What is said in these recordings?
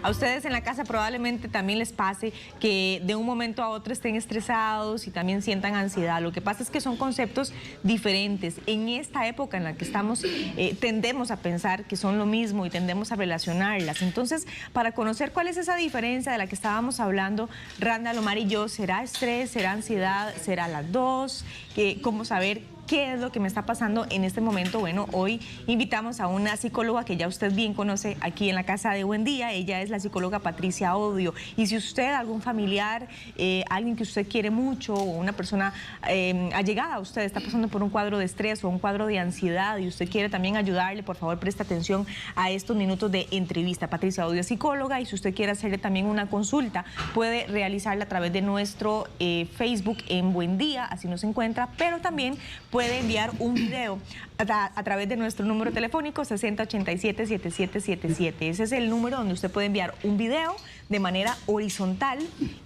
A ustedes en la casa probablemente también les pase que de un momento a otro estén estresados y también sientan ansiedad. Lo que pasa es que son conceptos diferentes. En esta época en la que estamos, tendemos a pensar que son lo mismo y tendemos a relacionarlas. Entonces, para conocer cuál es esa diferencia de la que estábamos hablando, Randall, Omar y yo, ¿será estrés, será ansiedad, será las dos? ¿Cómo saber qué es lo que me está pasando en este momento? Bueno, hoy invitamos a una psicóloga que ya usted bien conoce aquí en la casa de Buen Día. Ella es la psicóloga Patricia Odio. Y si usted, algún familiar, alguien que usted quiere mucho o una persona allegada a usted está pasando por un cuadro de estrés o un cuadro de ansiedad y usted quiere también ayudarle, por favor preste atención a estos minutos de entrevista. Patricia Odio es psicóloga y si usted quiere hacerle también una consulta, puede realizarla a través de nuestro Facebook en Buen Día, así nos encuentra, pero también puede enviar un video a través de nuestro número telefónico 6087-7777. Ese es el número donde usted puede enviar un video de manera horizontal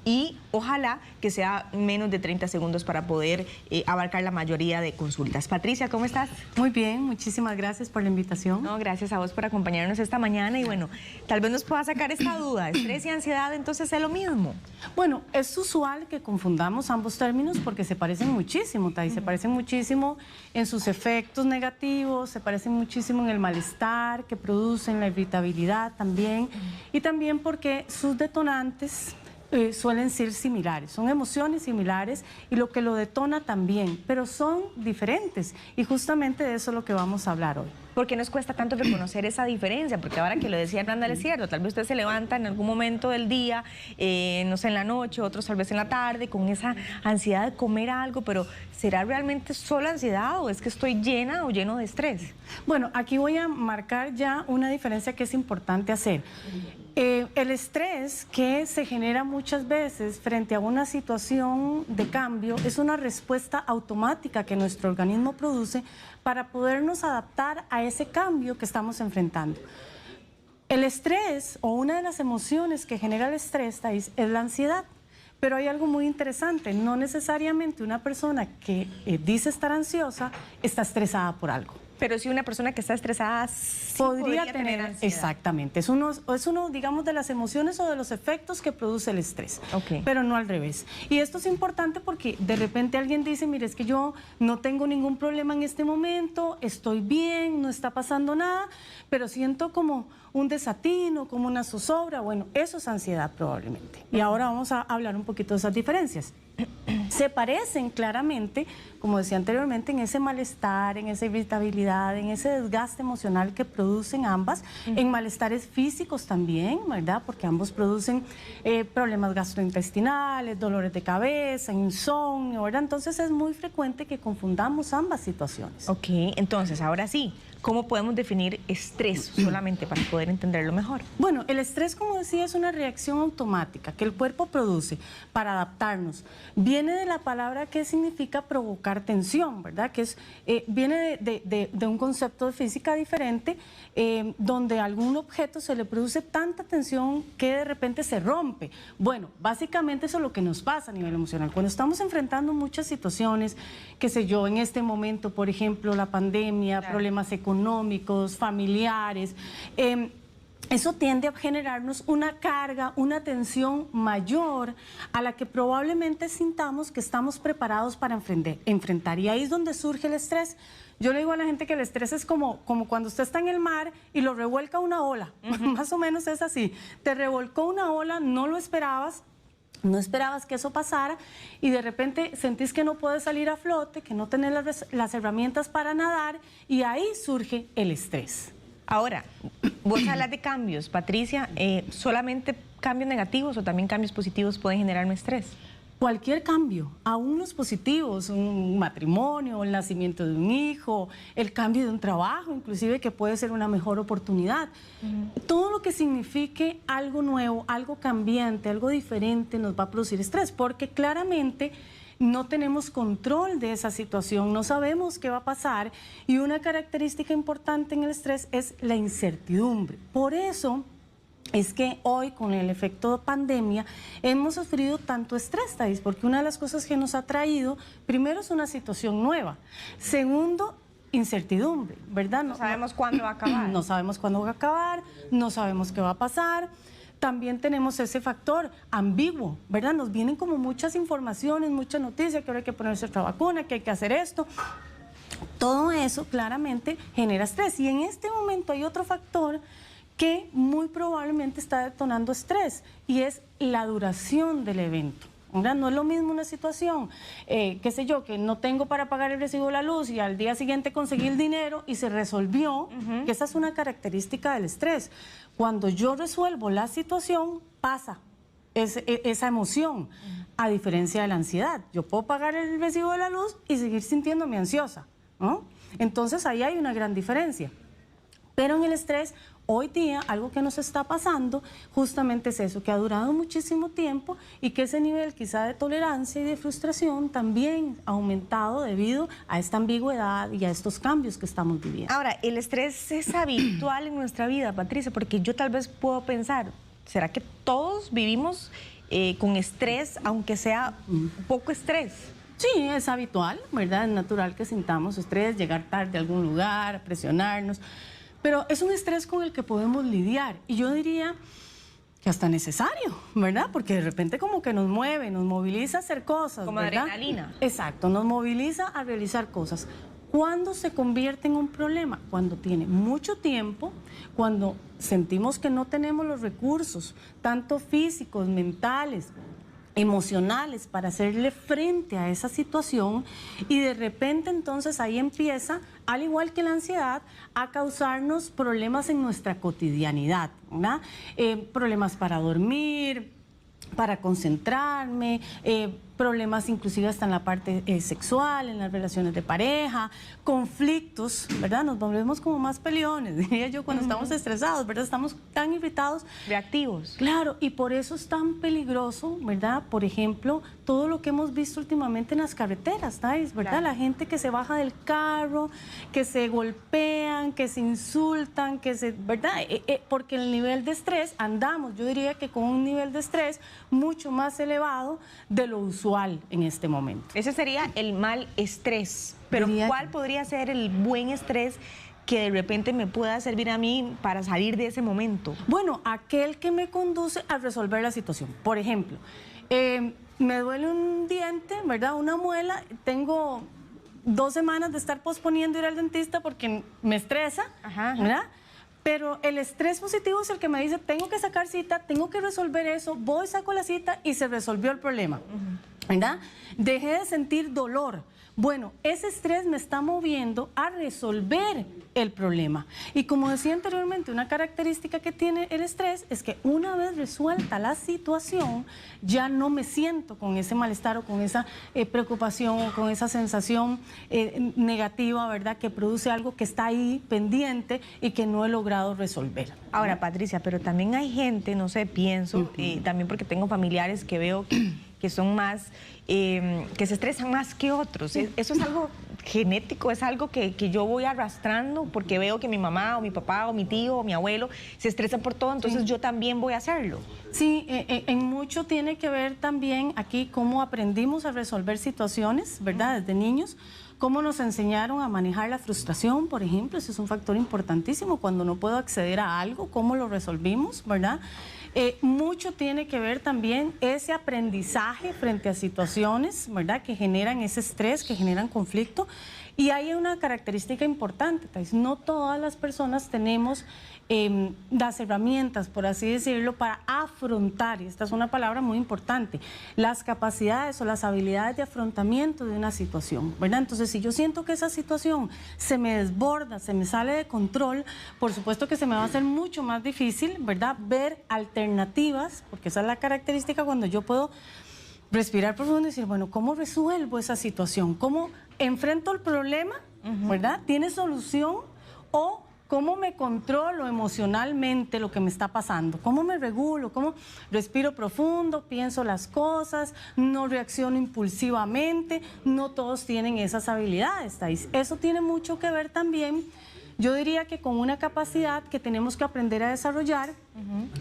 y ojalá que sea menos de 30 segundos para poder abarcar la mayoría de consultas. Patricia, ¿cómo estás? Muy bien, muchísimas gracias por la invitación. No, gracias a vos por acompañarnos esta mañana y bueno, tal vez nos pueda sacar esta duda. ¿Estrés y ansiedad entonces es lo mismo? Bueno, es usual que confundamos ambos términos porque se parecen muchísimo, Thay, se parecen muchísimo en sus efectos negativos, se parecen muchísimo en el malestar que producen, la irritabilidad también, y también porque sus detonantes suelen ser similares, son emociones similares y lo que lo detona también, pero son diferentes y justamente de eso es lo que vamos a hablar hoy. ¿Por qué nos cuesta tanto reconocer esa diferencia? Porque ahora que lo decía Randall es cierto, tal vez usted se levanta en algún momento del día, no sé, en la noche, otros tal vez en la tarde, con esa ansiedad de comer algo, pero ¿será realmente solo ansiedad o es que estoy llena o lleno de estrés? Bueno, aquí voy a marcar ya una diferencia que es importante hacer. El estrés que se genera muchas veces frente a una situación de cambio es una respuesta automática que nuestro organismo produce para podernos adaptar a ese cambio que estamos enfrentando. El estrés o una de las emociones que genera el estrés es la ansiedad. Pero hay algo muy interesante, no necesariamente una persona que dice estar ansiosa está estresada por algo. Pero si una persona que está estresada sí podría tener ansiedad. Exactamente, es uno, digamos, de las emociones o de los efectos que produce el estrés, pero no al revés. Y esto es importante porque de repente alguien dice, mire, es que yo no tengo ningún problema en este momento, estoy bien, no está pasando nada, pero siento como un desatino, como una zozobra. Bueno, eso es ansiedad probablemente. Y ahora vamos a hablar un poquito de esas diferencias. Se parecen claramente, como decía anteriormente, en ese malestar, en esa irritabilidad, en ese desgaste emocional que producen ambas, en malestares físicos también, ¿verdad? Porque ambos producen problemas gastrointestinales, dolores de cabeza, insomnio, ¿verdad? Entonces es muy frecuente que confundamos ambas situaciones. Ok, entonces ahora sí, ¿cómo podemos definir estrés solamente para poder entenderlo mejor? Bueno, el estrés, como decía, es una reacción automática que el cuerpo produce para adaptarnos. Viene de la palabra que significa provocar tensión, ¿verdad? Que es, viene de un concepto de física diferente, donde a algún objeto se le produce tanta tensión que de repente se rompe. Bueno, básicamente eso es lo que nos pasa a nivel emocional. Cuando estamos enfrentando muchas situaciones, qué sé yo, en este momento, por ejemplo, la pandemia, claro, problemas económicos, familiares, eso tiende a generarnos una carga, una tensión mayor a la que probablemente sintamos que estamos preparados para enfrentar. Y ahí es donde surge el estrés. Yo le digo a la gente que el estrés es como cuando usted está en el mar y lo revuelca una ola. Más o menos es así. Te revolcó una ola, no lo esperabas. No esperabas que eso pasara y de repente sentís que no puedes salir a flote, que no tenés las herramientas para nadar y ahí surge el estrés. Ahora, vos hablas de cambios, Patricia, ¿solamente cambios negativos o también cambios positivos pueden generarme estrés? Cualquier cambio, aún los positivos, un matrimonio, el nacimiento de un hijo, el cambio de un trabajo, inclusive que puede ser una mejor oportunidad. Todo lo que signifique algo nuevo, algo cambiante, algo diferente nos va a producir estrés, porque claramente no tenemos control de esa situación, no sabemos qué va a pasar y una característica importante en el estrés es la incertidumbre. Por eso es que hoy, con el efecto de pandemia, hemos sufrido tanto estrés, Thais, porque una de las cosas que nos ha traído, primero, es una situación nueva. Segundo, incertidumbre, ¿verdad? No sabemos cuándo va a acabar. No sabemos cuándo va a acabar, no sabemos qué va a pasar. también tenemos ese factor ambiguo, ¿verdad? Nos vienen como muchas informaciones, muchas noticias, que ahora hay que ponerse otra vacuna, que hay que hacer esto. Todo eso claramente genera estrés. Y en este momento hay otro factor que muy probablemente está detonando estrés, y es la duración del evento. ¿Verdad? No es lo mismo una situación, qué sé yo, que no tengo para pagar el recibo de la luz y al día siguiente conseguí el dinero y se resolvió, que esa es una característica del estrés. Cuando yo resuelvo la situación, pasa esa emoción, a diferencia de la ansiedad. Yo puedo pagar el recibo de la luz y seguir sintiéndome ansiosa, ¿no? Entonces ahí hay una gran diferencia. Pero en el estrés, hoy día, algo que nos está pasando justamente es eso, que ha durado muchísimo tiempo y que ese nivel quizá de tolerancia y de frustración también ha aumentado debido a esta ambigüedad y a estos cambios que estamos viviendo. Ahora, el estrés es habitual en nuestra vida, Patricia, porque yo tal vez puedo pensar, ¿será que todos vivimos con estrés, aunque sea poco estrés? Sí, es habitual, ¿verdad? Es natural que sintamos estrés, llegar tarde a algún lugar, presionarnos. Pero es un estrés con el que podemos lidiar, y yo diría que hasta necesario, ¿verdad? Porque de repente como que nos mueve, nos moviliza a hacer cosas, como ¿verdad? adrenalina. Exacto, nos moviliza a realizar cosas. ¿Cuándo se convierte en un problema? Cuando tiene mucho tiempo, cuando sentimos que no tenemos los recursos, tanto físicos, mentales, emocionales, para hacerle frente a esa situación, y de repente entonces ahí empieza, al igual que la ansiedad, a causarnos problemas en nuestra cotidianidad, ¿verdad? Problemas para dormir, para concentrarme, problemas inclusive hasta en la parte sexual, en las relaciones de pareja, conflictos, ¿verdad? Nos volvemos como más peleones, diría yo, cuando estamos estresados, ¿verdad? Estamos tan irritados. Reactivos. Claro, y por eso es tan peligroso, ¿verdad? Por ejemplo, todo lo que hemos visto últimamente en las carreteras, ¿sabes? ¿Verdad? Claro. La gente que se baja del carro, que se golpean, que se insultan, que se, ¿verdad? Porque el nivel de estrés, andamos, yo diría que con un nivel de estrés mucho más elevado de lo usual en este momento. Ese sería el mal estrés. Pero Diría ¿cuál que... podría ser el buen estrés que de repente me pueda servir a mí para salir de ese momento? Bueno, aquel que me conduce a resolver la situación. Por ejemplo, me duele un diente, ¿verdad? Una muela, tengo 2 semanas de estar posponiendo ir al dentista porque me estresa, ¿verdad? Pero el estrés positivo es el que me dice, tengo que sacar cita, tengo que resolver eso, voy, saco la cita y se resolvió el problema, ¿verdad? Dejé de sentir dolor. Bueno, ese estrés me está moviendo a resolver el problema. Y como decía anteriormente, una característica que tiene el estrés es que una vez resuelta la situación, ya no me siento con ese malestar o con esa preocupación o con esa sensación negativa, ¿verdad? Que produce algo que está ahí pendiente y que no he logrado resolver. Ahora, Patricia, pero también hay gente, no sé, pienso, también porque tengo familiares que veo que son más, que se estresan más que otros. ¿Eso es algo genético? ¿Es algo que yo voy arrastrando porque veo que mi mamá o mi papá o mi tío o mi abuelo se estresan por todo, entonces yo también voy a hacerlo? Sí, en mucho tiene que ver también aquí cómo aprendimos a resolver situaciones, ¿verdad? Desde niños. Cómo nos enseñaron a manejar la frustración, por ejemplo, ese es un factor importantísimo. Cuando no puedo acceder a algo, cómo lo resolvimos, ¿verdad? Mucho tiene que ver también ese aprendizaje frente a situaciones, ¿verdad? Que generan ese estrés, que generan conflicto. Y hay una característica importante, Thais, no todas las personas tenemos las herramientas, por así decirlo, para afrontar, y esta es una palabra muy importante, las capacidades o las habilidades de afrontamiento de una situación, ¿verdad? Entonces, si yo siento que esa situación se me desborda, se me sale de control, por supuesto que se me va a hacer mucho más difícil, ¿verdad? Ver alternativas, porque esa es la característica cuando yo puedo respirar profundo y decir, bueno, ¿cómo resuelvo esa situación? ¿Cómo enfrento el problema, ¿verdad? ¿Tiene solución? ¿O cómo me controlo emocionalmente lo que me está pasando? ¿Cómo me regulo? ¿Cómo respiro profundo? Pienso las cosas, no reacciono impulsivamente. No todos tienen esas habilidades, Thais. Eso tiene mucho que ver también, yo diría que con una capacidad que tenemos que aprender a desarrollar,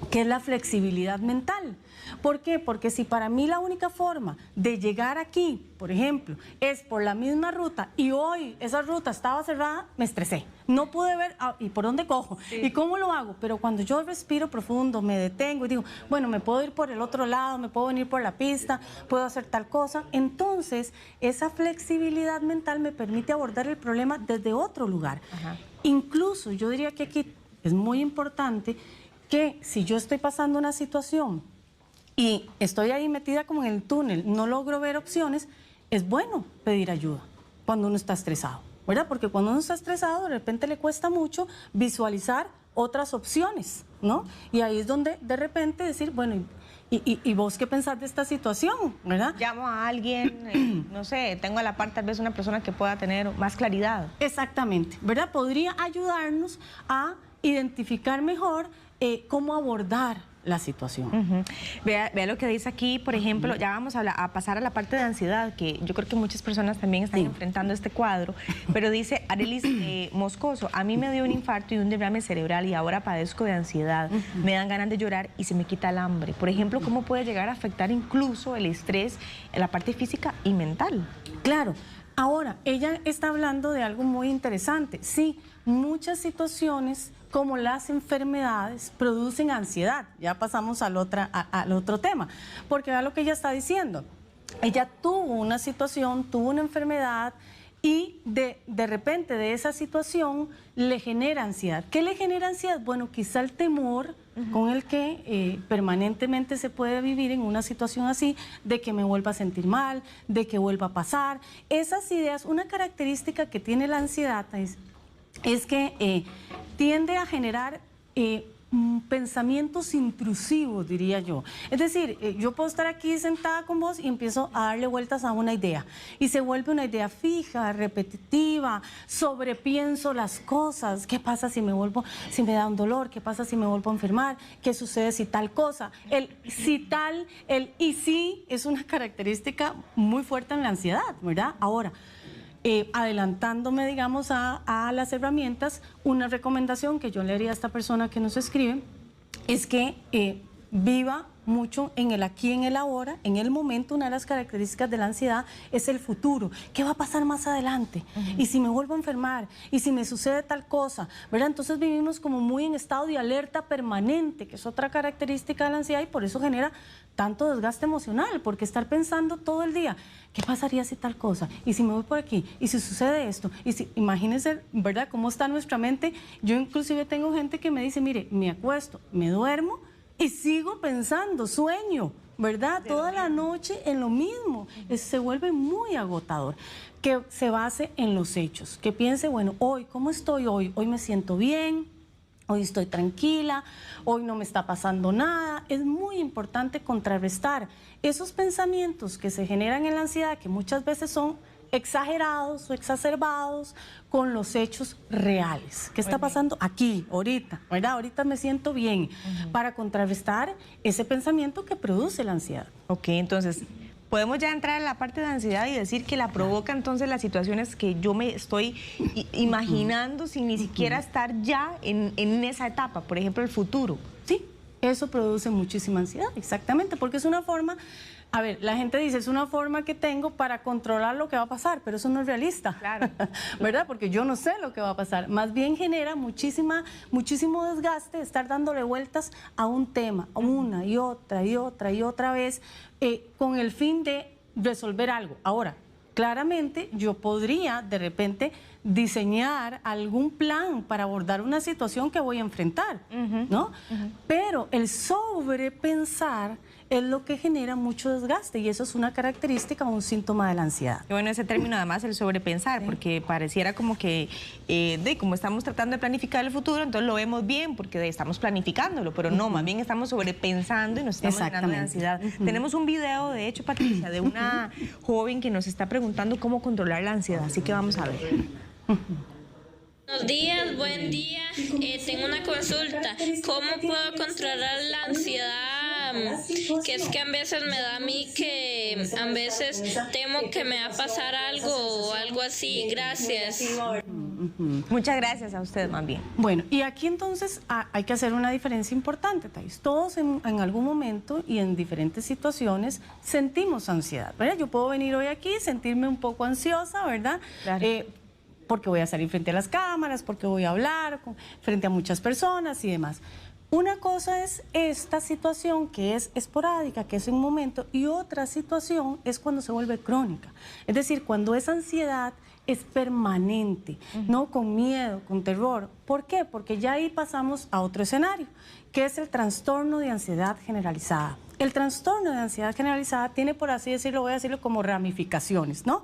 que es la flexibilidad mental. ¿Por qué? Porque si para mí la única forma de llegar aquí, por ejemplo, es por la misma ruta y hoy esa ruta estaba cerrada, me estresé. No pude ver, ¿y por dónde cojo? Sí. ¿Y cómo lo hago? Pero cuando yo respiro profundo, me detengo y digo, bueno, me puedo ir por el otro lado, me puedo venir por la pista, puedo hacer tal cosa. Entonces, esa flexibilidad mental me permite abordar el problema desde otro lugar. Ajá. Incluso, yo diría que aquí es muy importante que si yo estoy pasando una situación y estoy ahí metida como en el túnel, no logro ver opciones, es bueno pedir ayuda cuando uno está estresado, ¿verdad? Porque cuando uno está estresado, de repente le cuesta mucho visualizar otras opciones, ¿no? Y ahí es donde de repente decir, bueno, ¿y vos qué pensás de esta situación, verdad? Llamo a alguien, no sé, tengo a la par tal vez una persona que pueda tener más claridad. Exactamente, ¿verdad? Podría ayudarnos a identificar mejor cómo abordar la situación. Vea lo que dice aquí, por ejemplo, ya vamos a pasar a la parte de ansiedad, que yo creo que muchas personas también están enfrentando este cuadro, pero dice Arelis Moscoso, a mí me dio un infarto y un derrame cerebral y ahora padezco de ansiedad, me dan ganas de llorar y se me quita el hambre. Por ejemplo, ¿cómo puede llegar a afectar incluso el estrés en la parte física y mental? Claro. Ahora, ella está hablando de algo muy interesante. Sí, muchas situaciones como las enfermedades producen ansiedad. Ya pasamos al otro tema, porque vea lo que ella está diciendo. Ella tuvo una situación, tuvo una enfermedad y de repente de esa situación le genera ansiedad. ¿Qué le genera ansiedad? Bueno, quizá el temor con el que permanentemente se puede vivir en una situación así, de que me vuelva a sentir mal, de que vuelva a pasar. Esas ideas, una característica que tiene la ansiedad es que tiende a generar pensamientos intrusivos, diría yo. Es decir, yo puedo estar aquí sentada con vos y empiezo a darle vueltas a una idea y se vuelve una idea fija, repetitiva, sobrepienso las cosas. ¿Qué pasa si me da un dolor? ¿Qué pasa si me vuelvo a enfermar? ¿Qué sucede si tal cosa? El si tal, el y si es una característica muy fuerte en la ansiedad, ¿verdad? Ahora, adelantándome, digamos, a las herramientas, una recomendación que yo le haría a esta persona que nos escribe es que viva mucho en el aquí, en el ahora, en el momento. Una de las características de la ansiedad es el futuro. ¿Qué va a pasar más adelante? ¿Y si me vuelvo a enfermar? ¿Y si me sucede tal cosa? ¿Verdad? Entonces vivimos como muy en estado de alerta permanente, que es otra característica de la ansiedad y por eso genera tanto desgaste emocional, porque estar pensando todo el día, ¿qué pasaría si tal cosa? ¿Y si me voy por aquí? ¿Y si sucede esto? Y si, imagínense, ¿verdad?, cómo está nuestra mente. Yo inclusive tengo gente que me dice, mire, me acuesto, me duermo y sigo pensando, sueño, ¿verdad? Toda la noche en lo mismo. Se vuelve muy agotador. Que se base en los hechos, que piense, bueno, hoy, ¿cómo estoy hoy? Hoy me siento bien, hoy estoy tranquila, hoy no me está pasando nada. Es muy importante contrarrestar esos pensamientos que se generan en la ansiedad, que muchas veces son exagerados o exacerbados, con los hechos reales. ¿Qué está pasando aquí, ahorita? ¿Verdad? Ahorita me siento bien, para contrarrestar ese pensamiento que produce la ansiedad. Ok, entonces podemos ya entrar en la parte de ansiedad y decir que la provoca entonces las situaciones que yo me estoy imaginando sin ni siquiera estar ya en esa etapa, por ejemplo, el futuro. Sí, eso produce muchísima ansiedad, exactamente, porque es una forma, a ver, la gente dice, es una forma que tengo para controlar lo que va a pasar, pero eso no es realista, claro, ¿verdad? Porque yo no sé lo que va a pasar. Más bien genera muchísimo desgaste estar dándole vueltas a un tema, una y otra vez, con el fin de resolver algo. Ahora, claramente yo podría de repente diseñar algún plan para abordar una situación que voy a enfrentar, ¿no? Pero el sobrepensar es lo que genera mucho desgaste y eso es una característica o un síntoma de la ansiedad. Y bueno, ese término además, el sobrepensar, porque pareciera como que, como estamos tratando de planificar el futuro, entonces lo vemos bien porque estamos planificándolo, pero no, más bien estamos sobrepensando y nos estamos llenando de ansiedad. Tenemos un video, de hecho, Patricia, de una joven que nos está preguntando cómo controlar la ansiedad, así que vamos a ver. Buenos días, buen día. Tengo una consulta. ¿Cómo puedo controlar la ansiedad? Que es que a veces me da a mí que a veces temo que me va a pasar algo o algo así. Gracias. Muchas gracias a usted, más bien. Bueno, y aquí entonces hay que hacer una diferencia importante, Thais. Todos en algún momento y en diferentes situaciones sentimos ansiedad, ¿verdad? Yo puedo venir hoy aquí y sentirme un poco ansiosa, ¿verdad? Claro. Porque voy a salir frente a las cámaras, porque voy a hablar frente a muchas personas y demás. Una cosa es esta situación que es esporádica, que es en un momento, y otra situación es cuando se vuelve crónica. Es decir, cuando esa ansiedad es permanente, ¿no? Con miedo, con terror. ¿Por qué? Porque ya ahí pasamos a otro escenario, que es el trastorno de ansiedad generalizada. El trastorno de ansiedad generalizada tiene, por así decirlo, voy a decirlo como ramificaciones, ¿no?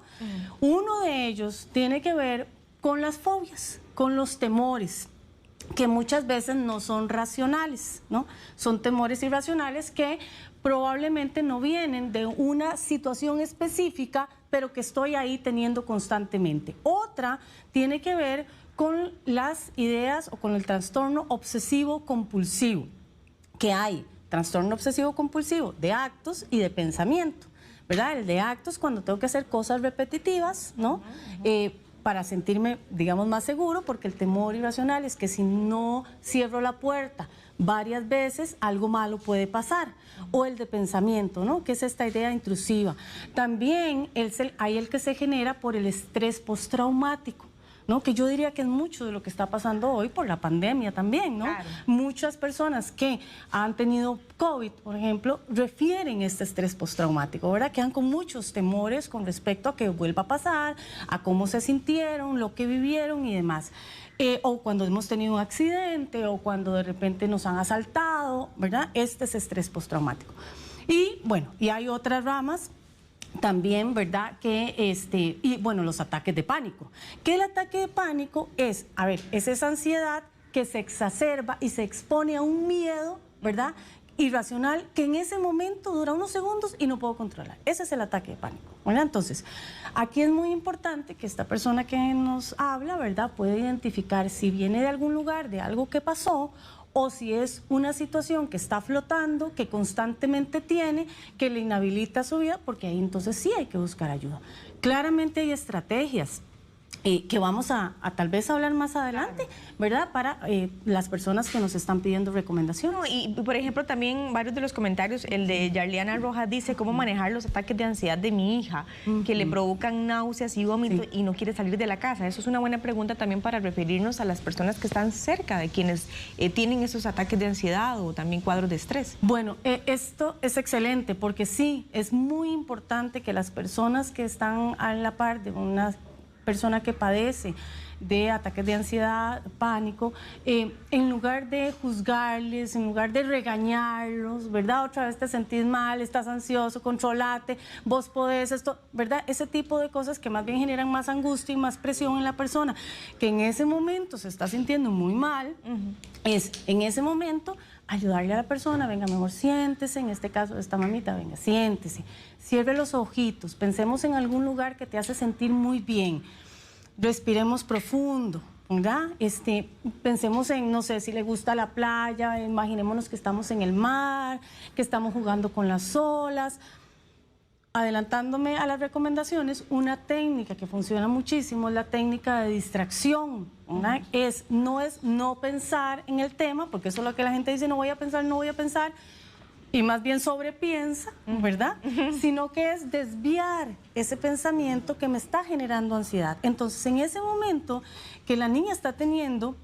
Uno de ellos tiene que ver con las fobias, con los temores, que muchas veces no son racionales, ¿no? Son temores irracionales que probablemente no vienen de una situación específica, pero que estoy ahí teniendo constantemente. Otra tiene que ver con las ideas o con el trastorno obsesivo-compulsivo, que hay trastorno obsesivo-compulsivo de actos y de pensamiento, ¿verdad? El de actos cuando tengo que hacer cosas repetitivas, ¿no? Para sentirme, digamos, más seguro, porque el temor irracional es que si no cierro la puerta varias veces, algo malo puede pasar. O el de pensamiento, ¿no? Que es esta idea intrusiva. También hay el que se genera por el estrés postraumático, ¿no? Que yo diría que es mucho de lo que está pasando hoy por la pandemia también, ¿no? Claro. Muchas personas que han tenido COVID, por ejemplo, refieren este estrés postraumático, ¿verdad? Quedan con muchos temores con respecto a que vuelva a pasar, a cómo se sintieron, lo que vivieron y demás. O cuando hemos tenido un accidente o cuando de repente nos han asaltado, ¿verdad? Este es estrés postraumático. Y bueno, y hay otras ramas también, ¿verdad? Y bueno, los ataques de pánico. Que el ataque de pánico es, a ver, es esa ansiedad que se exacerba y se expone a un miedo, ¿verdad? Irracional, que en ese momento dura unos segundos y no puedo controlar. Ese es el ataque de pánico, ¿verdad? Entonces, aquí es muy importante que esta persona que nos habla, ¿verdad?, pueda identificar si viene de algún lugar, de algo que pasó, o si es una situación que está flotando, que constantemente tiene, que le inhabilita su vida, porque ahí entonces sí hay que buscar ayuda. Claramente hay estrategias que vamos a tal vez hablar más adelante, ¿verdad? Para las personas que nos están pidiendo recomendaciones. No, y por ejemplo también varios de los comentarios, el de Yarliana Rojas dice cómo manejar los ataques de ansiedad de mi hija, que le provocan náuseas y vómitos y no quiere salir de la casa. Eso es una buena pregunta también para referirnos a las personas que están cerca de quienes tienen esos ataques de ansiedad o también cuadros de estrés. Bueno, esto es excelente porque sí, es muy importante que las personas que están a la par de una persona que padece de ataques de ansiedad, pánico, en lugar de juzgarles, en lugar de regañarlos, ¿verdad? Otra vez te sentís mal, estás ansioso, controlate, vos podés esto, ¿verdad? Ese tipo de cosas que más bien generan más angustia y más presión en la persona, que en ese momento se está sintiendo muy mal, es en ese momento ayudarle a la persona, venga, mejor siéntese, en este caso esta mamita, venga, siéntese, cierre los ojitos, pensemos en algún lugar que te hace sentir muy bien, respiremos profundo, ¿verdad? Pensemos en, no sé, si le gusta la playa, imaginémonos que estamos en el mar, que estamos jugando con las olas. Adelantándome a las recomendaciones, una técnica que funciona muchísimo es la técnica de distracción, ¿verdad? No es no pensar en el tema, porque eso es lo que la gente dice, no voy a pensar, y más bien sobrepiensa, ¿verdad? Sino que es desviar ese pensamiento que me está generando ansiedad. Entonces, en ese momento que la niña está teniendo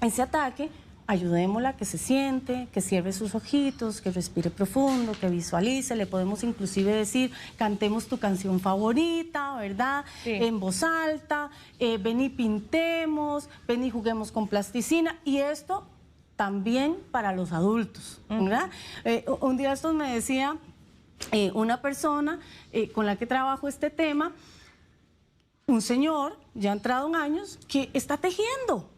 ese ataque, ayudémosla a que se siente, que cierre sus ojitos, que respire profundo, que visualice. Le podemos inclusive decir, cantemos tu canción favorita, ¿verdad? Sí. En voz alta, ven y pintemos, ven y juguemos con plasticina. Y esto también para los adultos, ¿verdad? Un día estos me decía una persona con la que trabajo este tema, un señor, ya entrado en años, que está tejiendo.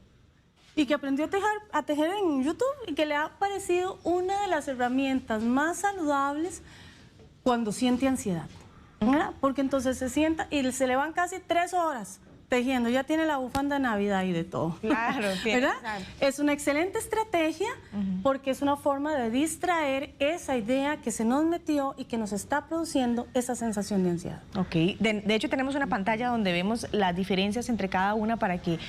Y que aprendió a tejer en YouTube y que le ha parecido una de las herramientas más saludables cuando siente ansiedad, ¿verdad? Porque entonces se sienta y se le van casi 3 horas tejiendo, ya tiene la bufanda de Navidad y de todo. Claro, ¿verdad? Es una excelente estrategia porque es una forma de distraer esa idea que se nos metió y que nos está produciendo esa sensación de ansiedad. Ok, de hecho tenemos una pantalla donde vemos las diferencias entre cada una para que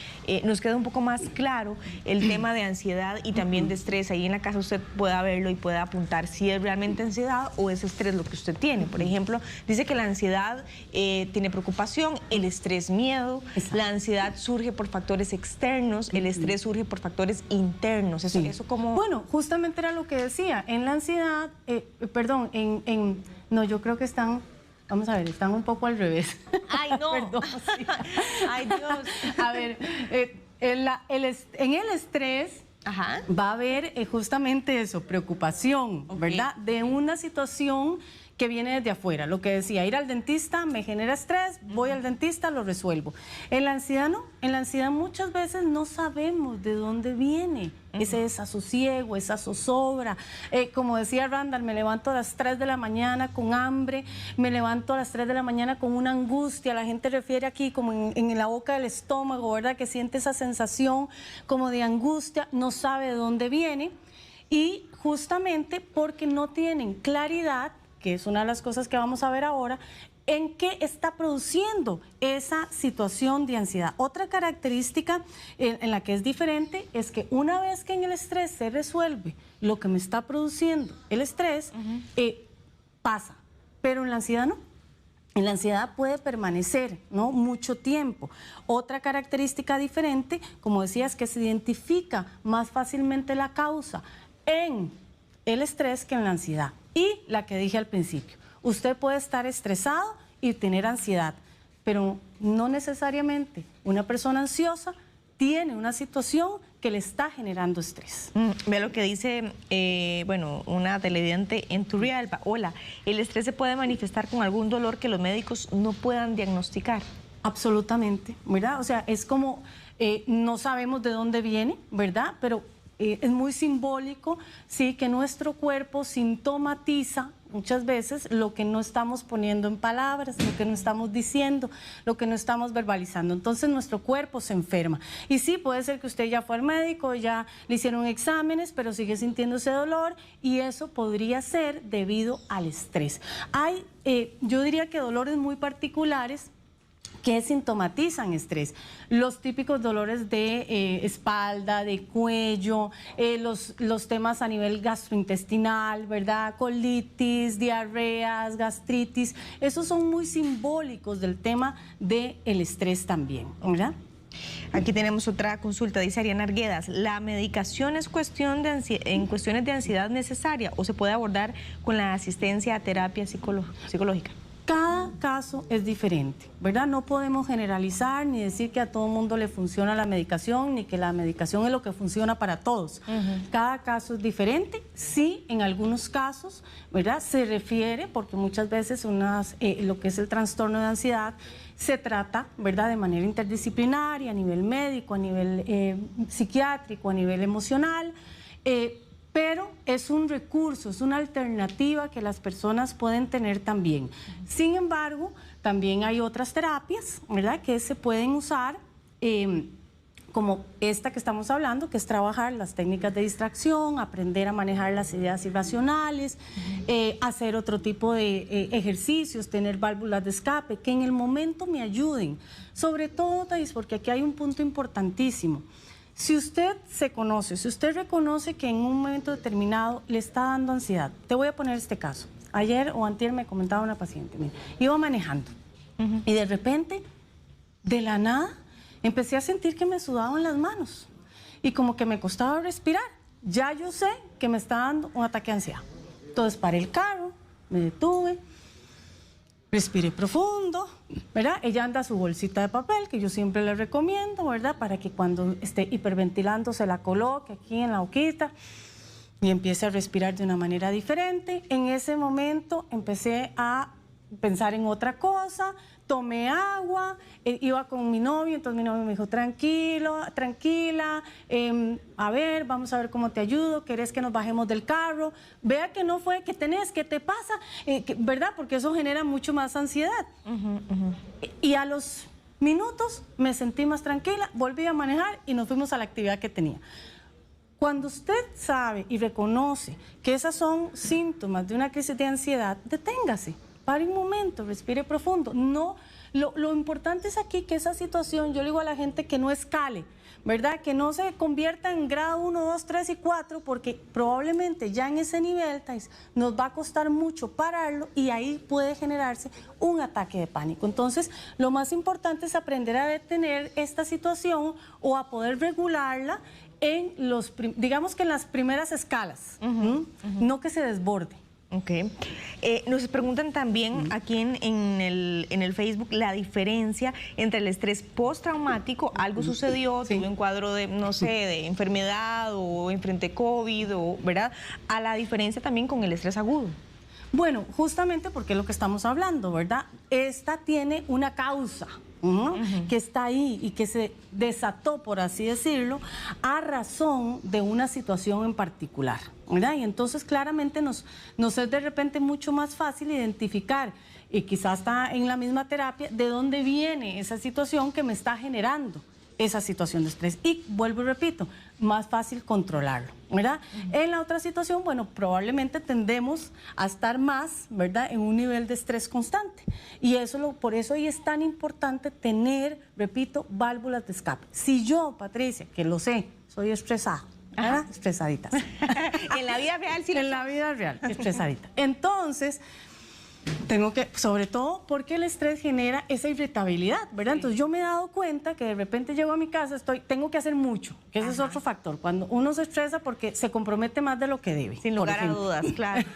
nos quede un poco más claro el tema de ansiedad y también de estrés. Ahí en la casa usted pueda verlo y pueda apuntar si es realmente ansiedad o es estrés lo que usted tiene. Por ejemplo, dice que la ansiedad tiene preocupación, el estrés miedo. Exacto. La ansiedad surge por factores externos, el estrés surge por factores internos. Eso como... Bueno, justamente era lo que decía. En la ansiedad, no, yo creo que están, vamos a ver, están un poco al revés. ¡Ay, no! Perdón, sí. ¡Ay, Dios! A ver, en el estrés... Ajá. Va a haber justamente eso, preocupación, ¿verdad? De una situación que viene desde afuera. Lo que decía, ir al dentista me genera estrés, voy al dentista, lo resuelvo. En la ansiedad no, en la ansiedad muchas veces no sabemos de dónde viene ese desasosiego, esa zozobra. Como decía Randall, me levanto a las 3 de la mañana con hambre, me levanto a las 3 de la mañana con una angustia, la gente refiere aquí como en la boca del estómago, ¿verdad? Que siente esa sensación como de angustia, no sabe de dónde viene y justamente porque no tienen claridad, que es una de las cosas que vamos a ver ahora, en qué está produciendo esa situación de ansiedad. Otra característica en la que es diferente es que una vez que en el estrés se resuelve lo que me está produciendo el estrés, pasa, pero en la ansiedad no. En la ansiedad puede permanecer, ¿no?, mucho tiempo. Otra característica diferente, como decía, es que se identifica más fácilmente la causa en el estrés que en la ansiedad. Y la que dije al principio, usted puede estar estresado y tener ansiedad, pero no necesariamente una persona ansiosa tiene una situación que le está generando estrés. Ve lo que dice, una televidente en Turrialba. Hola, ¿el estrés se puede manifestar con algún dolor que los médicos no puedan diagnosticar? Absolutamente, ¿verdad? O sea, es como, no sabemos de dónde viene, ¿verdad? Pero es muy simbólico, sí, que nuestro cuerpo sintomatiza muchas veces lo que no estamos poniendo en palabras, lo que no estamos diciendo, lo que no estamos verbalizando. Entonces nuestro cuerpo se enferma. Y sí, puede ser que usted ya fue al médico, ya le hicieron exámenes, pero sigue sintiendo ese dolor y eso podría ser debido al estrés. Hay, yo diría que dolores muy particulares que sintomatizan estrés. Los típicos dolores de espalda, de cuello, los temas a nivel gastrointestinal, ¿verdad? Colitis, diarreas, gastritis, esos son muy simbólicos del tema del estrés también, ¿verdad? Aquí tenemos otra consulta, dice Ariana Arguedas, ¿la medicación es en cuestiones de ansiedad necesaria o se puede abordar con la asistencia a terapia psicológica? Cada caso es diferente, ¿verdad? No podemos generalizar ni decir que a todo mundo le funciona la medicación, ni que la medicación es lo que funciona para todos. Cada caso es diferente. Sí, en algunos casos, ¿verdad?, se refiere, porque muchas veces lo que es el trastorno de ansiedad se trata, ¿verdad?, de manera interdisciplinaria, a nivel médico, a nivel psiquiátrico, a nivel emocional, pero es un recurso, es una alternativa que las personas pueden tener también. Sin embargo, también hay otras terapias, ¿verdad?, que se pueden usar, como esta que estamos hablando, que es trabajar las técnicas de distracción, aprender a manejar las ideas irracionales, hacer otro tipo de ejercicios, tener válvulas de escape, que en el momento me ayuden. Sobre todo, Thais, porque aquí hay un punto importantísimo. Si usted se conoce, si usted reconoce que en un momento determinado le está dando ansiedad, te voy a poner este caso. Ayer o antier me comentaba una paciente, mira, iba manejando y de repente, de la nada, empecé a sentir que me sudaban las manos y como que me costaba respirar. Ya yo sé que me está dando un ataque de ansiedad. Entonces paré el carro, me detuve, respiré profundo, ¿verdad? Ella anda su bolsita de papel, que yo siempre le recomiendo, ¿verdad?, para que cuando esté hiperventilando se la coloque aquí en la boquita y empiece a respirar de una manera diferente. En ese momento empecé a pensar en otra cosa, tomé agua, iba con mi novio, entonces mi novio me dijo, tranquilo, tranquila, a ver, vamos a ver cómo te ayudo, ¿querés que nos bajemos del carro? Vea que no fue, ¿qué tenés? ¿Qué te pasa? ¿Verdad? Porque eso genera mucho más ansiedad. Y a los minutos, me sentí más tranquila, volví a manejar y nos fuimos a la actividad que tenía. Cuando usted sabe y reconoce que esos son síntomas de una crisis de ansiedad, deténgase, pare un momento, respire profundo. No, lo importante es aquí que esa situación, yo le digo a la gente que no escale, ¿verdad? Que no se convierta en grado 1, 2, 3 y 4, porque probablemente ya en ese nivel, Thais, nos va a costar mucho pararlo y ahí puede generarse un ataque de pánico. Entonces, lo más importante es aprender a detener esta situación o a poder regularla en digamos que en las primeras escalas, no que se desborde. Ok. Nos preguntan también aquí en el Facebook la diferencia entre el estrés postraumático, algo sucedió, tuve un cuadro de, no sé, de enfermedad o enfrenté COVID, ¿verdad? A la diferencia también con el estrés agudo. Bueno, justamente porque es lo que estamos hablando, ¿verdad? Esta tiene una causa, que está ahí y que se desató, por así decirlo, a razón de una situación en particular, ¿verdad? Y entonces claramente nos es de repente mucho más fácil identificar, y quizás está en la misma terapia, de dónde viene esa situación que me está generando esa situación de estrés. Y vuelvo y repito, más fácil controlarlo, ¿verdad? En la otra situación, bueno, probablemente tendemos a estar más, ¿verdad?, en un nivel de estrés constante. Y por eso hoy es tan importante tener, repito, válvulas de escape. Si yo, Patricia, que lo sé, soy estresada, ¿verdad? Estresadita. En la vida real, sí. En la vida real, estresadita. Entonces, tengo que, sobre todo porque el estrés genera esa irritabilidad, ¿verdad? Sí. Entonces yo me he dado cuenta que de repente llego a mi casa, tengo que hacer mucho, que ese es otro factor. Cuando uno se estresa porque se compromete más de lo que debe. Sin lugar a dudas, claro.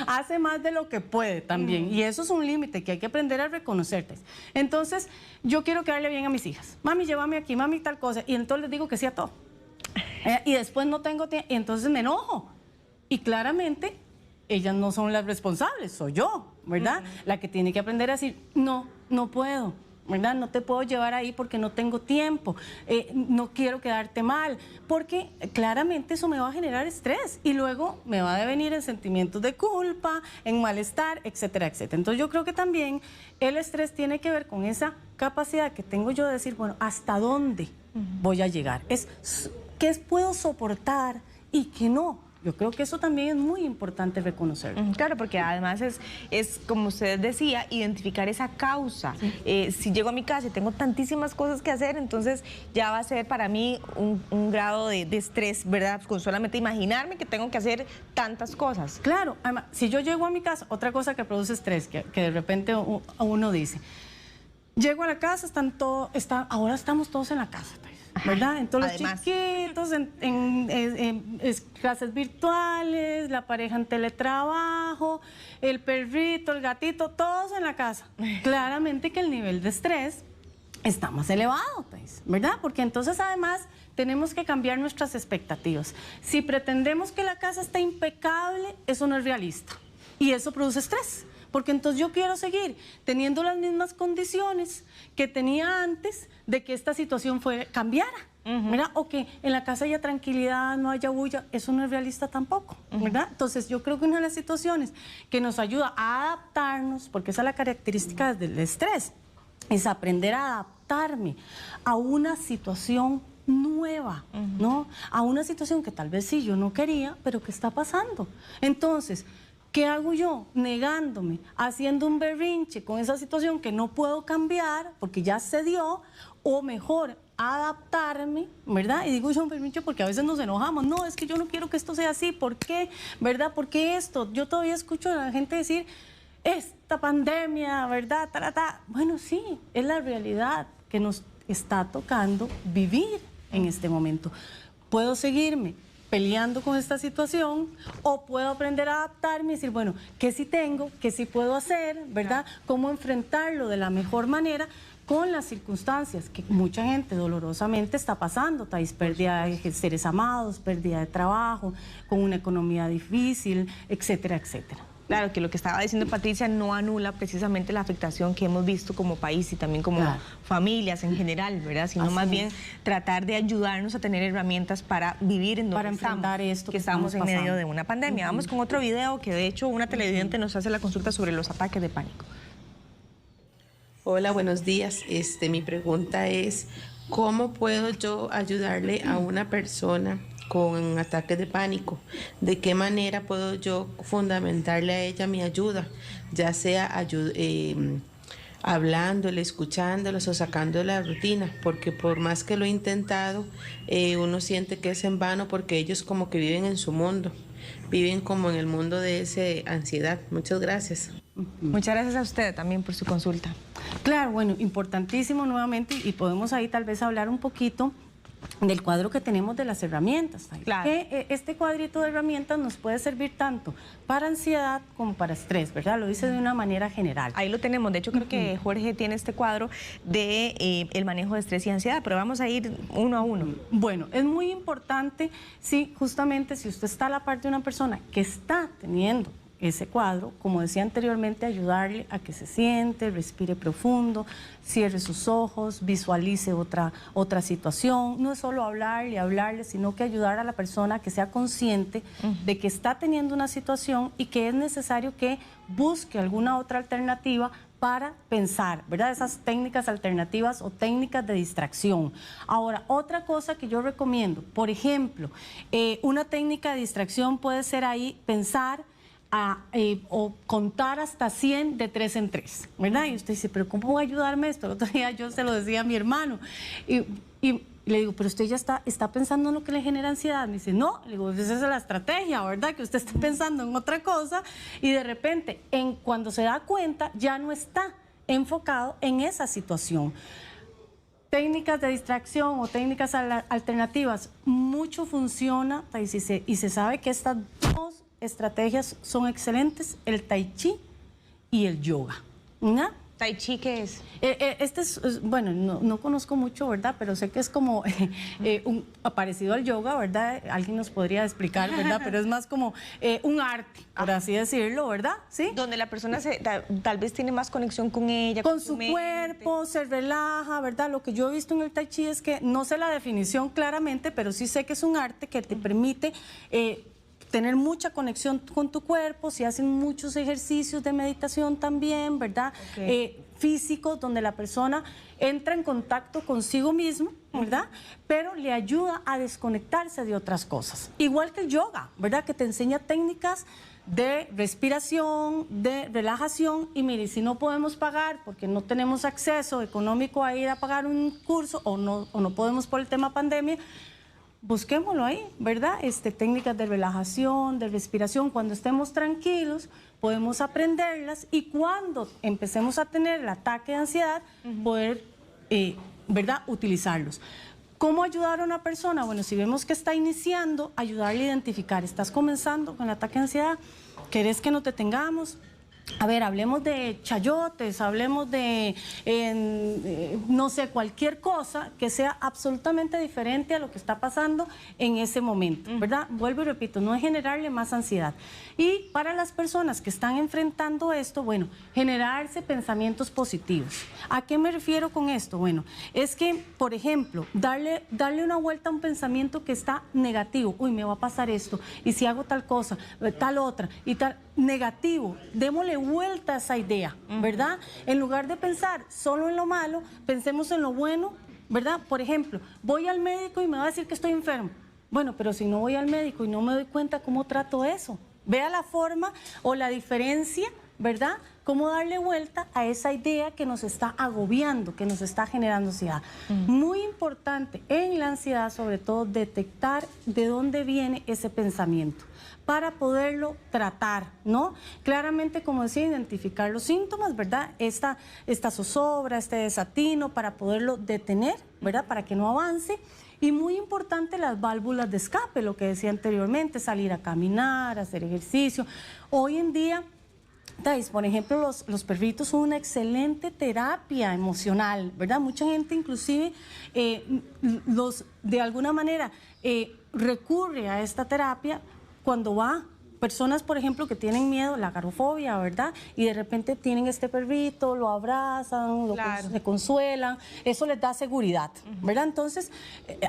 Hace más de lo que puede también. Y eso es un límite que hay que aprender a reconocerte. Entonces, yo quiero quedarle bien a mis hijas. Mami, llévame aquí, mami, tal cosa. Y entonces les digo que sí a todo. Y después no tengo tiempo, y entonces me enojo. Y claramente, ellas no son las responsables, soy yo, ¿verdad? La que tiene que aprender a decir, no, no puedo, ¿verdad? No te puedo llevar ahí porque no tengo tiempo, no quiero quedarte mal, porque claramente eso me va a generar estrés y luego me va a devenir en sentimientos de culpa, en malestar, etcétera, etcétera. Entonces yo creo que también el estrés tiene que ver con esa capacidad que tengo yo de decir, bueno, ¿hasta dónde voy a llegar? ¿Qué puedo soportar y qué no? Yo creo que eso también es muy importante reconocerlo. Claro, porque además es, como usted decía, identificar esa causa. Sí. Si llego a mi casa y tengo tantísimas cosas que hacer, entonces ya va a ser para mí un grado de estrés, ¿verdad? Con solamente imaginarme que tengo que hacer tantas cosas. Claro, además, si yo llego a mi casa, otra cosa que produce estrés, que de repente uno dice, llego a la casa, ahora estamos todos en la casa, ¿verdad? Entonces además, los chiquitos en clases virtuales, la pareja en teletrabajo, el perrito, el gatito, todos en la casa. Claramente que el nivel de estrés está más elevado, pues, ¿verdad? Porque entonces además tenemos que cambiar nuestras expectativas. Si pretendemos que la casa esté impecable, eso no es realista y eso produce estrés. Porque entonces yo quiero seguir teniendo las mismas condiciones que tenía antes de que esta situación cambiara, ¿verdad? O que en la casa haya tranquilidad, no haya bulla, eso no es realista tampoco, ¿verdad? Entonces yo creo que una de las situaciones que nos ayuda a adaptarnos, porque esa es la característica del estrés, es aprender a adaptarme a una situación nueva, ¿no? A una situación que tal vez sí yo no quería, pero que está pasando. Entonces, ¿qué hago yo? Negándome, haciendo un berrinche con esa situación que no puedo cambiar porque ya se dio, o mejor, adaptarme, ¿verdad? Y digo yo un berrinche porque a veces nos enojamos. No, es que yo no quiero que esto sea así. ¿Por qué? ¿Verdad? ¿Por qué esto? Yo todavía escucho a la gente decir, esta pandemia, ¿verdad? Bueno, sí, es la realidad que nos está tocando vivir en este momento. ¿Puedo seguirme peleando con esta situación o puedo aprender a adaptarme y decir, bueno, ¿qué sí tengo? ¿Qué sí puedo hacer? ¿Verdad? ¿Cómo enfrentarlo de la mejor manera con las circunstancias que mucha gente dolorosamente está pasando? Thais, pérdida de seres amados, pérdida de trabajo, con una economía difícil, etcétera, etcétera. Claro, que lo que estaba diciendo Patricia no anula precisamente la afectación que hemos visto como país y también como familias en general, ¿verdad? Sino más bien tratar de ayudarnos a tener herramientas para vivir en donde estamos en medio de una pandemia. Vamos con otro video que de hecho una televidente nos hace la consulta sobre los ataques de pánico. Hola, buenos días. Mi pregunta es, ¿cómo puedo yo ayudarle a una persona con ataques de pánico? ¿De qué manera puedo yo fundamentarle a ella mi ayuda? Ya sea hablándole, escuchándolos o sacando de la rutina, porque por más que lo he intentado, uno siente que es en vano porque ellos como que viven en su mundo, viven como en el mundo de esa ansiedad. Muchas gracias. Muchas gracias a usted también por su consulta. Claro, bueno, importantísimo nuevamente, y podemos ahí tal vez hablar un poquito del cuadro que tenemos de las herramientas. Claro. Que este cuadrito de herramientas nos puede servir tanto para ansiedad como para estrés, ¿verdad? Lo dice de una manera general. Ahí lo tenemos. De hecho, creo que Jorge tiene este cuadro de el manejo de estrés y ansiedad, pero vamos a ir uno a uno. Bueno, es muy importante, sí, justamente si usted está a la par de una persona que está teniendo ese cuadro, como decía anteriormente, ayudarle a que se siente, respire profundo, cierre sus ojos, visualice otra situación. No es solo hablarle, sino que ayudar a la persona a que sea consciente de que está teniendo una situación y que es necesario que busque alguna otra alternativa para pensar, ¿verdad? Esas técnicas alternativas o técnicas de distracción. Ahora, otra cosa que yo recomiendo, por ejemplo, una técnica de distracción puede ser ahí pensar o contar hasta 100 de 3 en 3, ¿verdad? Y usted dice, pero ¿cómo va a ayudarme esto? El otro día yo se lo decía a mi hermano y le digo, pero usted ya está pensando en lo que le genera ansiedad. Me dice, no, le digo, esa es la estrategia, ¿verdad? Que usted está pensando en otra cosa y de repente, cuando se da cuenta, ya no está enfocado en esa situación. Técnicas de distracción o técnicas alternativas, mucho funciona y se sabe que estas dos estrategias son excelentes, el tai chi y el yoga, ¿no? ¿Tai chi qué es? Este es, bueno, no conozco mucho, ¿verdad? Pero sé que es como parecido al yoga, ¿verdad? Alguien nos podría explicar, ¿verdad? Pero es más como un arte, por así decirlo, ¿verdad? ¿Sí? Donde la persona tal vez tiene más conexión con ella, con su cuerpo, se relaja, ¿verdad? Lo que yo he visto en el tai chi es que, no sé la definición claramente, pero sí sé que es un arte que te permite tener mucha conexión con tu cuerpo, si hacen muchos ejercicios de meditación también, ¿verdad? Okay. Físicos, donde la persona entra en contacto consigo mismo, ¿verdad? Pero le ayuda a desconectarse de otras cosas. Igual que el yoga, ¿verdad? Que te enseña técnicas de respiración, de relajación, y mire, si no podemos pagar porque no tenemos acceso económico a ir a pagar un curso o no podemos por el tema pandemia, busquémoslo ahí, ¿verdad? Técnicas de relajación, de respiración. Cuando estemos tranquilos, podemos aprenderlas y cuando empecemos a tener el ataque de ansiedad, poder, ¿verdad?, utilizarlos. ¿Cómo ayudar a una persona? Bueno, si vemos que está iniciando, ayudarle a identificar. ¿Estás comenzando con el ataque de ansiedad? ¿Querés que no te tengamos? A ver, hablemos de chayotes, hablemos de, no sé, cualquier cosa que sea absolutamente diferente a lo que está pasando en ese momento, ¿verdad? Vuelvo y repito, no es generarle más ansiedad. Y para las personas que están enfrentando esto, bueno, generarse pensamientos positivos. ¿A qué me refiero con esto? Bueno, es que, por ejemplo, darle una vuelta a un pensamiento que está negativo. Uy, me va a pasar esto, y si hago tal cosa, tal otra, y tal, negativo, démosle vuelta a esa idea, ¿verdad? En lugar de pensar solo en lo malo, pensemos en lo bueno, ¿verdad? Por ejemplo, voy al médico y me va a decir que estoy enfermo. Bueno, pero si no voy al médico y no me doy cuenta, ¿cómo trato eso? Vea la forma o la diferencia, ¿verdad? Cómo darle vuelta a esa idea que nos está agobiando, que nos está generando ansiedad. Muy importante en la ansiedad, sobre todo, detectar de dónde viene ese pensamiento para poderlo tratar, ¿no? Claramente, como decía, identificar los síntomas, ¿verdad? Esta zozobra, este desatino, para poderlo detener, ¿verdad? Para que no avance. Y muy importante, las válvulas de escape, lo que decía anteriormente, salir a caminar, hacer ejercicio. Hoy en día, por ejemplo, los perritos son una excelente terapia emocional, ¿verdad? Mucha gente inclusive de alguna manera recurre a esta terapia cuando va personas, por ejemplo, que tienen miedo, la agorafobia, ¿verdad? Y de repente tienen este perrito, lo abrazan, se consuelan, eso les da seguridad, ¿verdad? Entonces,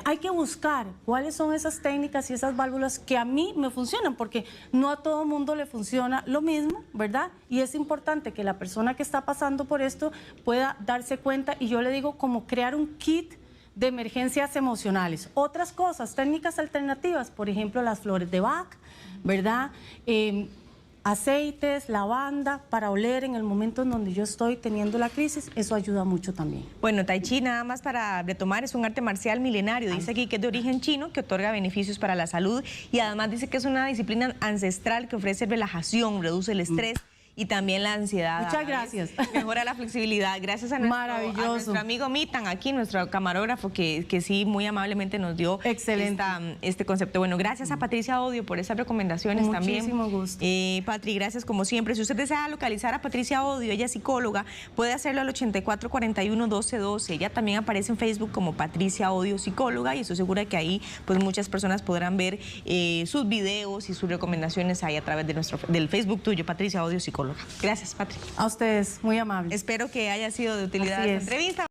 hay que buscar cuáles son esas técnicas y esas válvulas que a mí me funcionan, porque no a todo mundo le funciona lo mismo, ¿verdad? Y es importante que la persona que está pasando por esto pueda darse cuenta, y yo le digo como crear un kit de emergencias emocionales. Otras cosas, técnicas alternativas, por ejemplo, las flores de Bach, ¿verdad? Aceites, lavanda, para oler en el momento en donde yo estoy teniendo la crisis, eso ayuda mucho también. Bueno, Tai Chi, nada más para retomar, es un arte marcial milenario. Dice aquí que es de origen chino, que otorga beneficios para la salud y además dice que es una disciplina ancestral que ofrece relajación, reduce el estrés y también la ansiedad. Muchas gracias. Mejora la flexibilidad. Gracias a nuestro amigo Mitan, aquí, nuestro camarógrafo, que sí muy amablemente nos dio este concepto. Bueno, gracias a Patricia Odio por esas recomendaciones también. Muchísimo gusto. Patri, gracias como siempre. Si usted desea localizar a Patricia Odio, ella es psicóloga, puede hacerlo al 8441-1212. Ella también aparece en Facebook como Patricia Odio Psicóloga y estoy segura que ahí pues muchas personas podrán ver sus videos y sus recomendaciones ahí a través de del Facebook tuyo, Patricia Odio Psicóloga. Gracias, Patri. A ustedes, muy amables. Espero que haya sido de utilidad esta entrevista.